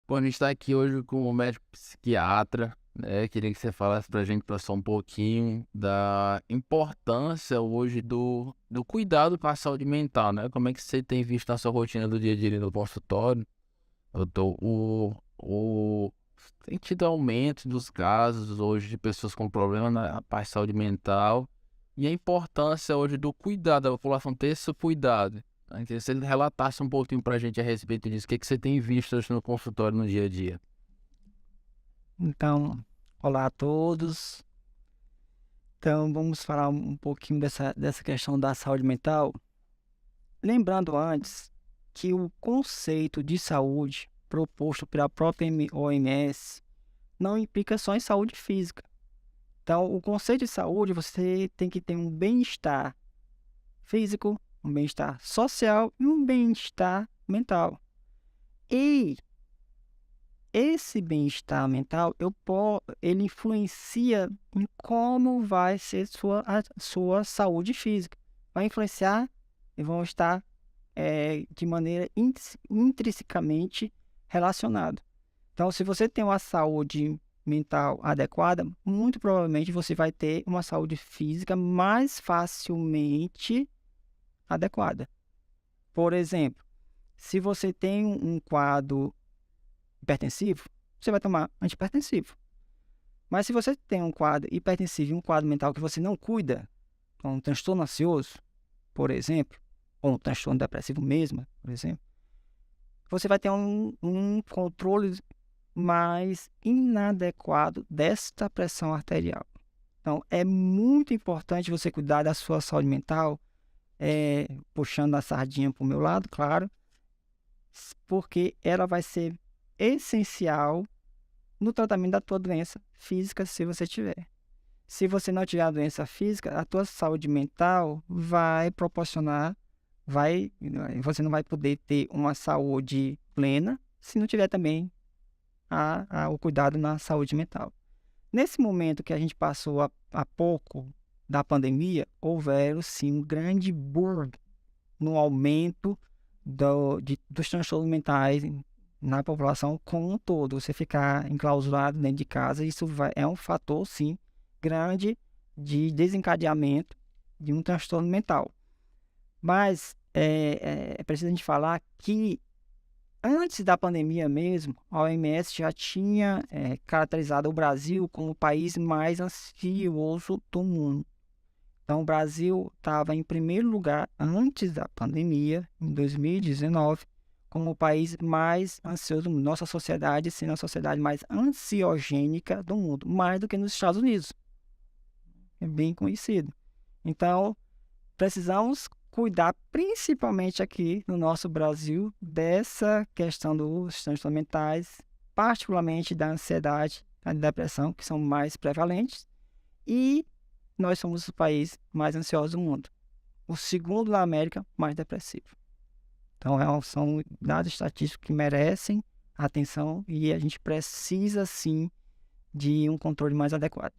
Bom, a gente está aqui hoje com o médico psiquiatra, né? Queria que você falasse para a gente, professor, um pouquinho da importância hoje do cuidado com a saúde mental, né? Como é que você tem visto na sua rotina do dia a dia ali no consultório? Eu tô, tem tido aumento dos casos hoje de pessoas com problema na parte de saúde mental e a importância hoje do cuidado, da população ter esse cuidado. Tá? Então, se ele relatasse um pouquinho para a gente a respeito disso, o que que você tem visto hoje no consultório no dia a dia? Então, olá a todos. Então, vamos falar um pouquinho dessa questão da saúde mental. Lembrando antes que o conceito de saúde proposto pela própria OMS não implica só em saúde física. Então, o conceito de saúde, você tem que ter um bem-estar físico, um bem-estar social e um bem-estar mental. E esse bem-estar mental, ele influencia em como vai ser sua saúde física. Vai influenciar e vão estar de maneira intrinsecamente relacionados. Então, se você tem uma saúde mental adequada, muito provavelmente você vai ter uma saúde física mais facilmente adequada. Por exemplo, se você tem um quadro hipertensivo, você vai tomar antihipertensivo. Mas se você tem um quadro hipertensivo e um quadro mental que você não cuida, como um transtorno ansioso, por exemplo, ou um transtorno depressivo mesmo, por exemplo, você vai ter um controle mais inadequado desta pressão arterial. Então, é muito importante você cuidar da sua saúde mental, puxando a sardinha para o meu lado, claro, porque ela vai ser essencial no tratamento da tua doença física, se você tiver. Se você não tiver a doença física, a tua saúde mental vai proporcionar, você não vai poder ter uma saúde plena se não tiver também o cuidado na saúde mental. Nesse momento que a gente passou há pouco da pandemia, houveram sim um grande boom no aumento dos transtornos mentais na população como um todo. Você ficar enclausurado dentro de casa, é um fator, sim, grande de desencadeamento de um transtorno mental. Mas é preciso a gente falar que antes da pandemia mesmo, a OMS já tinha caracterizado o Brasil como o país mais ansioso do mundo. Então, o Brasil estava em primeiro lugar antes da pandemia, em 2019, como o país mais ansioso do mundo. Nossa sociedade sendo a sociedade mais ansiogênica do mundo, mais do que nos Estados Unidos. É bem conhecido. Então, precisamos cuidar, principalmente aqui no nosso Brasil, dessa questão dos transtornos mentais, particularmente da ansiedade, da depressão, que são mais prevalentes, e nós somos o país mais ansioso do mundo. O segundo da América mais depressivo. Então, são dados estatísticos que merecem atenção e a gente precisa, sim, de um controle mais adequado.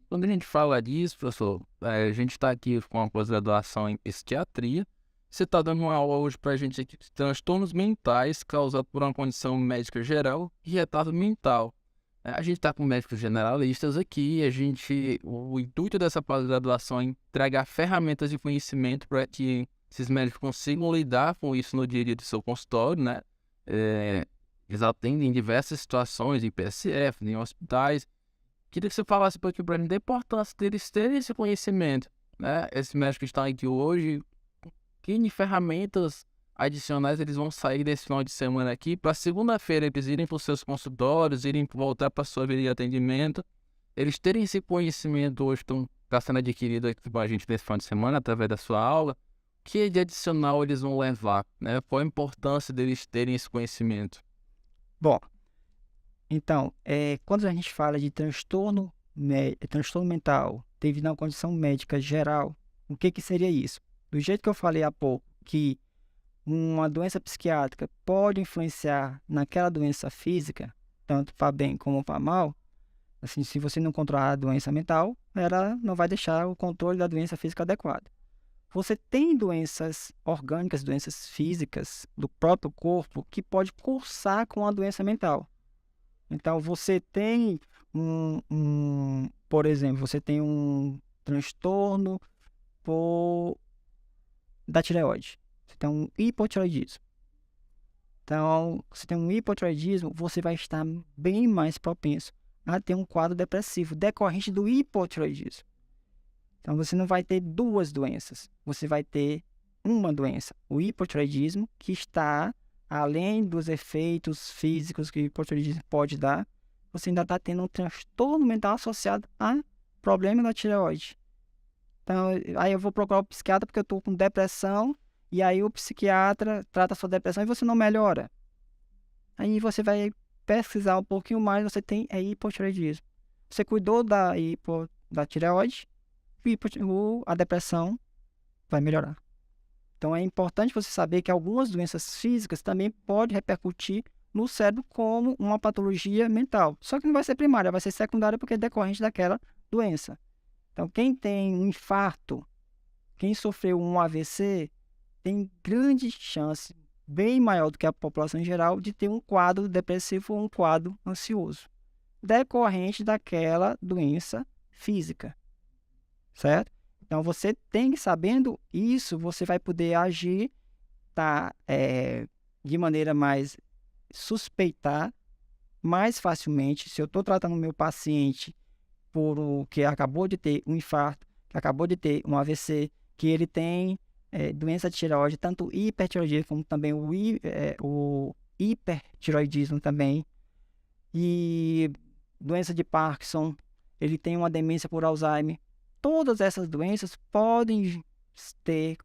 Quando a gente fala disso, professor, a gente está aqui com uma pós-graduação em psiquiatria. Você está dando uma aula hoje para a gente aqui de transtornos mentais causados por uma condição médica geral e retardo mental. A gente está com médicos generalistas aqui, o intuito dessa pós-graduação é entregar ferramentas de conhecimento para que esses médicos consigam lidar com isso no dia a dia do seu consultório, né? Eles atendem em diversas situações, em PSF, em hospitais. Queria que você falasse um pouquinho para mim da importância deles terem esse conhecimento, né? Esses médicos que estão aqui hoje, que ferramentas adicionais eles vão sair desse final de semana aqui para segunda-feira eles irem para os seus consultórios, irem voltar para a sua vida de atendimento, eles terem esse conhecimento hoje que está sendo adquirido aqui com a gente nesse final de semana através da sua aula, que de adicional eles vão levar, né? Qual a importância deles terem esse conhecimento? Bom, então, quando a gente fala de transtorno mental devido a uma condição médica geral, o que seria isso? Do jeito que eu falei há pouco, que uma doença psiquiátrica pode influenciar naquela doença física, tanto para bem como para mal, assim, se você não controlar a doença mental, ela não vai deixar o controle da doença física adequado. você tem doenças orgânicas, doenças físicas do próprio corpo que pode cursar com a doença mental. Então, você tem por exemplo, você tem um transtorno da tireoide. Você tem um hipotireoidismo. Então, você tem um hipotireoidismo, você vai estar bem mais propenso a ter um quadro depressivo decorrente do hipotireoidismo. Então, você não vai ter duas doenças, você vai ter uma doença, o hipotireoidismo, que está além dos efeitos físicos que o hipotireoidismo pode dar, você ainda está tendo um transtorno mental associado a problema da tireoide. Então, aí eu vou procurar o psiquiatra porque eu estou com depressão, e aí o psiquiatra trata a sua depressão e você não melhora. Aí você vai pesquisar um pouquinho mais, você tem hipotireoidismo. Você cuidou da tireoide, a depressão vai melhorar. Então é importante você saber que algumas doenças físicas também podem repercutir no cérebro como uma patologia mental. Só que não vai ser primária, vai ser secundária porque é decorrente daquela doença. Então quem tem um infarto, quem sofreu um AVC, tem grande chance, bem maior do que a população em geral, de ter um quadro depressivo ou um quadro ansioso, decorrente daquela doença física, certo? Então, você tem que, sabendo isso, você vai poder agir de maneira mais suspeitar mais facilmente. Se eu estou tratando o meu paciente que acabou de ter um infarto, que acabou de ter um AVC, que ele tem doença de tireoide, tanto hipertireoidismo como também o hipertireoidismo também, e doença de Parkinson, ele tem uma demência por Alzheimer. Todas essas doenças podem ter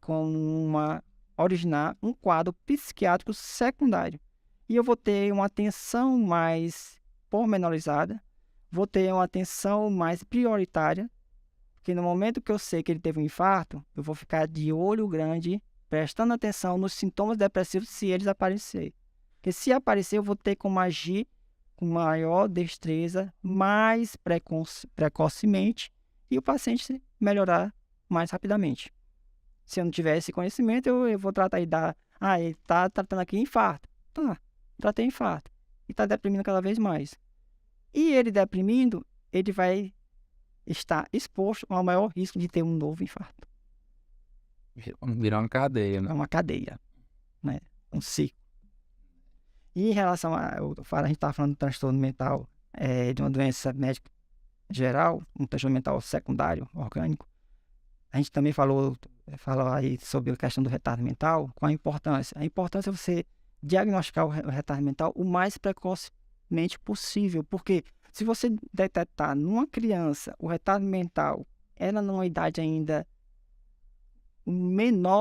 originar um quadro psiquiátrico secundário. E eu vou ter uma atenção mais pormenorizada, vou ter uma atenção mais prioritária, porque no momento que eu sei que ele teve um infarto, eu vou ficar de olho grande, prestando atenção nos sintomas depressivos se eles aparecerem. Porque se aparecer, eu vou ter como agir com maior destreza, mais precocemente, e o paciente melhorar mais rapidamente. Se eu não tiver esse conhecimento, eu vou tratar e dar... ele está tratando aqui infarto. Tá, tratei infarto. E está deprimindo cada vez mais. E ele deprimindo, ele vai estar exposto ao maior risco de ter um novo infarto. Virar uma cadeia, né? É uma cadeia, né? Um ciclo. E em relação a gente estava falando do transtorno mental, de uma doença médica geral, um transtorno mental secundário, orgânico. A gente também falou aí sobre a questão do retardo mental, qual a importância? A importância é você diagnosticar o retardo mental o mais precocemente possível, porque se você detectar numa criança o retardo mental, ela numa idade ainda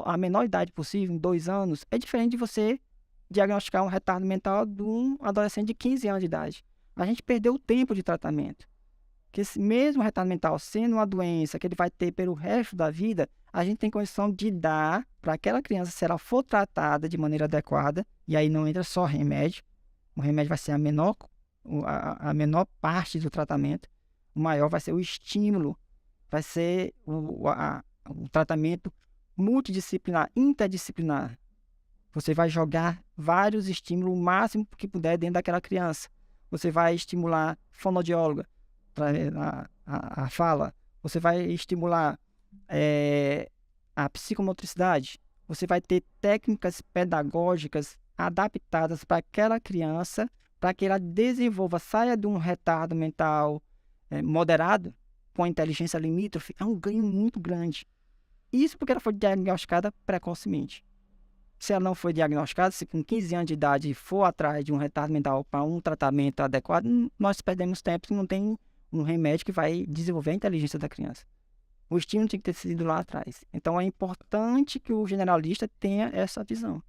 a menor idade possível, em 2 anos, é diferente de você diagnosticar um retardo mental de um adolescente de 15 anos de idade. A gente perdeu o tempo de tratamento. Que mesmo o retardo mental sendo uma doença que ele vai ter pelo resto da vida, a gente tem condição de dar para aquela criança, se ela for tratada de maneira adequada, e aí não entra só remédio, o remédio vai ser a menor parte do tratamento, o maior vai ser o estímulo, vai ser o tratamento multidisciplinar, interdisciplinar. Você vai jogar vários estímulos, o máximo que puder dentro daquela criança. Você vai estimular fonoaudióloga, a fala, você vai estimular a psicomotricidade, você vai ter técnicas pedagógicas adaptadas para aquela criança, para que ela desenvolva, saia de um retardo mental moderado, com inteligência limítrofe, é um ganho muito grande. Isso porque ela foi diagnosticada precocemente. Se ela não foi diagnosticada, se com 15 anos de idade for atrás de um retardo mental para um tratamento adequado, nós perdemos tempo e não tem um remédio que vai desenvolver a inteligência da criança. O estímulo tem que ter sido lá atrás. Então é importante que o generalista tenha essa visão.